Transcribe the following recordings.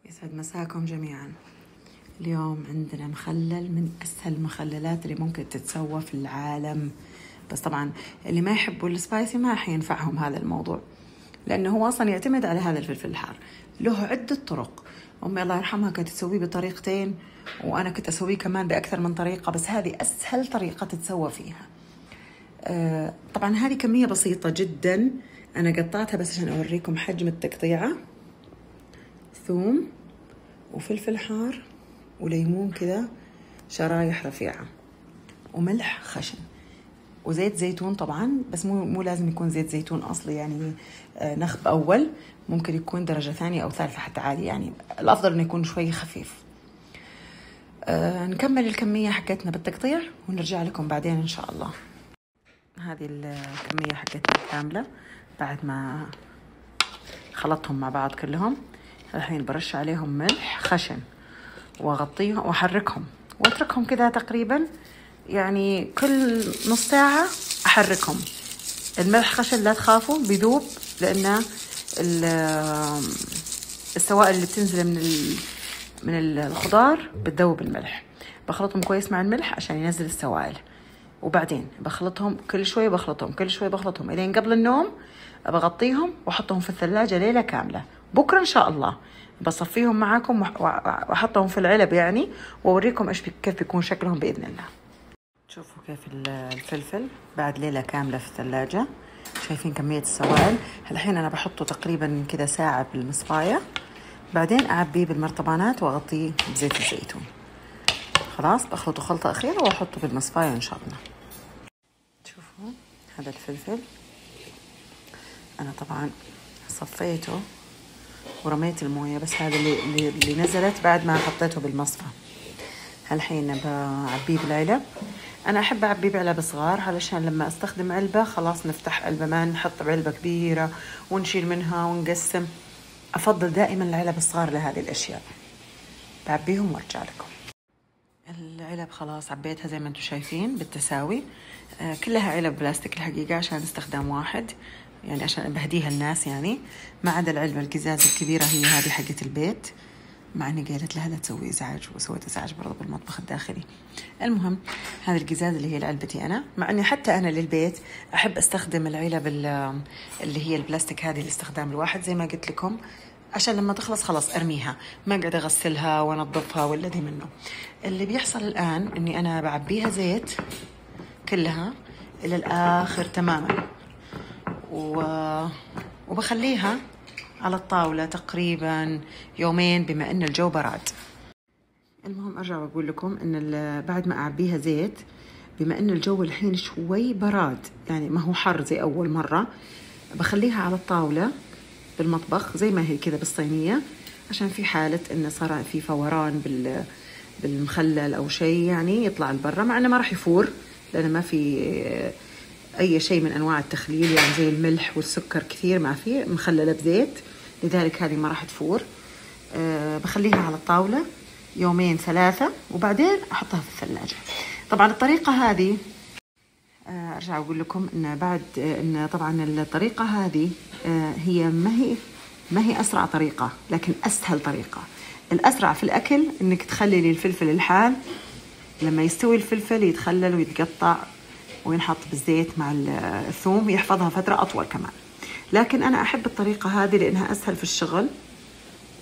يسعد مساكم جميعا. اليوم عندنا مخلل من أسهل المخللات اللي ممكن تتسوى في العالم، بس طبعا اللي ما يحبوا السبايسي ما حينفعهم هذا الموضوع، لأنه هو أصلا يعتمد على هذا الفلفل الحار. له عدة طرق، أمي الله يرحمها كانت تسويه بطريقتين، وأنا كنت أسويه كمان بأكثر من طريقة، بس هذه أسهل طريقة تتسوى فيها. طبعا هذه كمية بسيطة جدا، أنا قطعتها بس عشان أوريكم حجم التقطيعة. ثوم وفلفل حار وليمون كذا شرايح رفيعة، وملح خشن، وزيت زيتون طبعا، بس مو لازم يكون زيت زيتون أصلي، يعني نخب أول، ممكن يكون درجة ثانية أو ثالثة حتى عادي، يعني الأفضل إنه يكون شوي خفيف. نكمل الكمية حقتنا بالتقطيع ونرجع لكم بعدين إن شاء الله. هذه الكمية حقتنا كاملة بعد ما خلطهم مع بعض كلهم. الحين برش عليهم ملح خشن واغطيهم واحركهم واتركهم كذا تقريبا، يعني كل نص ساعة احركهم. الملح خشن لا تخافوا بيذوب، لان السوائل اللي بتنزل من الخضار بتذوب الملح. بخلطهم كويس مع الملح عشان ينزل السوائل، وبعدين بخلطهم كل شوي، بخلطهم الين قبل النوم. بغطيهم واحطهم في الثلاجة ليلة كاملة. بكرة ان شاء الله بصفيهم معاكم واحطهم في العلب يعني، واوريكم كيف بيكون شكلهم باذن الله. شوفوا كيف الفلفل بعد ليلة كاملة في الثلاجة، شايفين كمية السوائل. الحين انا بحطه تقريبا كذا ساعة بالمصفاية، بعدين اعبيه بالمرطبانات واغطيه بزيت الزيتون. خلاص بخلطه خلطة اخيرة واحطه بالمصفاية ان شاء الله. شوفوا هذا الفلفل انا طبعا صفيته ورميت المويه، بس هذا اللي نزلت بعد ما حطيته بالمصفى. هالحين بعبيه بالعلب. انا احب اعبيه بعلب صغار علشان لما استخدم علبه خلاص نفتح علبه، ما نحط بعلبه كبيره ونشيل منها ونقسم. افضل دائما العلب الصغار لهذه الاشياء. بعبيهم وارجع لكم. العلب خلاص عبيتها زي ما انتم شايفين بالتساوي، كلها علب بلاستيك الحقيقه عشان استخدام واحد، يعني عشان بهديها الناس يعني، ما عدا العلبة القزاز الكبيرة هي هذه حقة البيت، مع اني قالت لها لا تسوي ازعاج، وسويت ازعاج برضه بالمطبخ الداخلي. المهم هذه القزاز اللي هي لعلبتي انا، مع اني حتى انا للبيت احب استخدم العلب اللي هي البلاستيك هذه لاستخدام الواحد زي ما قلت لكم، عشان لما تخلص خلاص ارميها، ما قاعد اغسلها وانظفها ولا دي منه. اللي بيحصل الان اني انا بعبيها زيت كلها الى الاخر تماما، وبخليها على الطاولة تقريبا يومين بما ان الجو براد. المهم ارجع واقول لكم ان بعد ما اعبيها زيت، بما ان الجو الحين شوي براد يعني ما هو حر زي اول مرة، بخليها على الطاولة بالمطبخ زي ما هي كذا بالصينية، عشان في حالة ان صار في فوران بالمخلل او شيء يعني يطلع لبرا، مع انه ما راح يفور لانه ما في اي شيء من انواع التخليل، يعني زي الملح والسكر كثير ما في، مخلله بزيت، لذلك هذه ما راح تفور. بخليها على الطاولة يومين ثلاثة وبعدين احطها في الثلاجة. طبعا الطريقة هذه ارجع اقول لكم ان بعد ان طبعا الطريقة هذه هي ما هي اسرع طريقة، لكن اسهل طريقة. الاسرع في الاكل انك تخللي الفلفل الحال، لما يستوي الفلفل يتخلل ويتقطع وينحط بالزيت مع الثوم، يحفظها فترة أطول كمان. لكن أنا أحب الطريقة هذه لأنها أسهل في الشغل،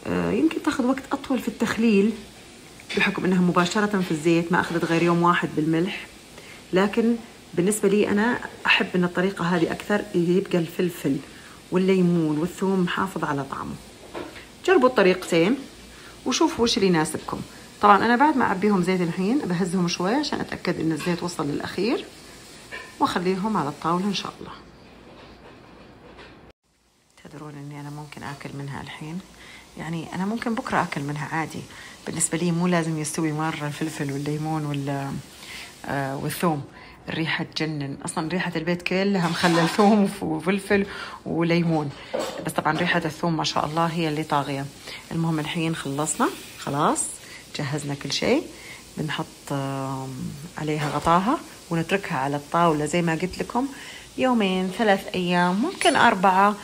يمكن تأخذ وقت أطول في التخليل بحكم أنها مباشرة في الزيت، ما أخذت غير يوم واحد بالملح. لكن بالنسبة لي أنا أحب أن الطريقة هذه أكثر، يبقى الفلفل والليمون والثوم محافظ على طعمه. جربوا الطريقتين وشوفوا وش اللي يناسبكم. طبعا أنا بعد ما أعبيهم زيت الحين بهزهم شوية عشان أتأكد أن الزيت وصل للأخير، واخليهم على الطاولة ان شاء الله. تدرون اني انا ممكن اكل منها الحين، يعني انا ممكن بكرة اكل منها عادي. بالنسبة لي مو لازم يستوي مرة الفلفل والليمون والثوم، الريحة تجنن اصلا، ريحة البيت كلها مخلل ثوم وفلفل وليمون، بس طبعا ريحة الثوم ما شاء الله هي اللي طاغية. المهم الحين خلصنا خلاص، جهزنا كل شيء، بنحط عليها غطاها ونتركها على الطاولة زي ما قلت لكم يومين 3 أيام ممكن 4،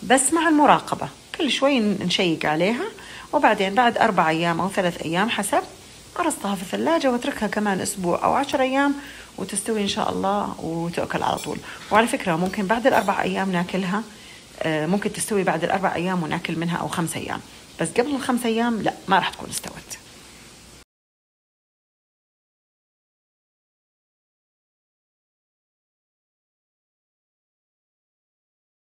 بس مع المراقبة كل شوي نشيك عليها وبعدين بعد 4 أيام أو 3 أيام حسب أرصها في الثلاجة واتركها كمان أسبوع أو 10 أيام وتستوي إن شاء الله وتأكل على طول. وعلى فكرة ممكن بعد ال4 أيام ناكلها، ممكن تستوي بعد ال4 أيام وناكل منها، أو 5 أيام، بس قبل ال5 أيام لا، ما راح تكون استوت.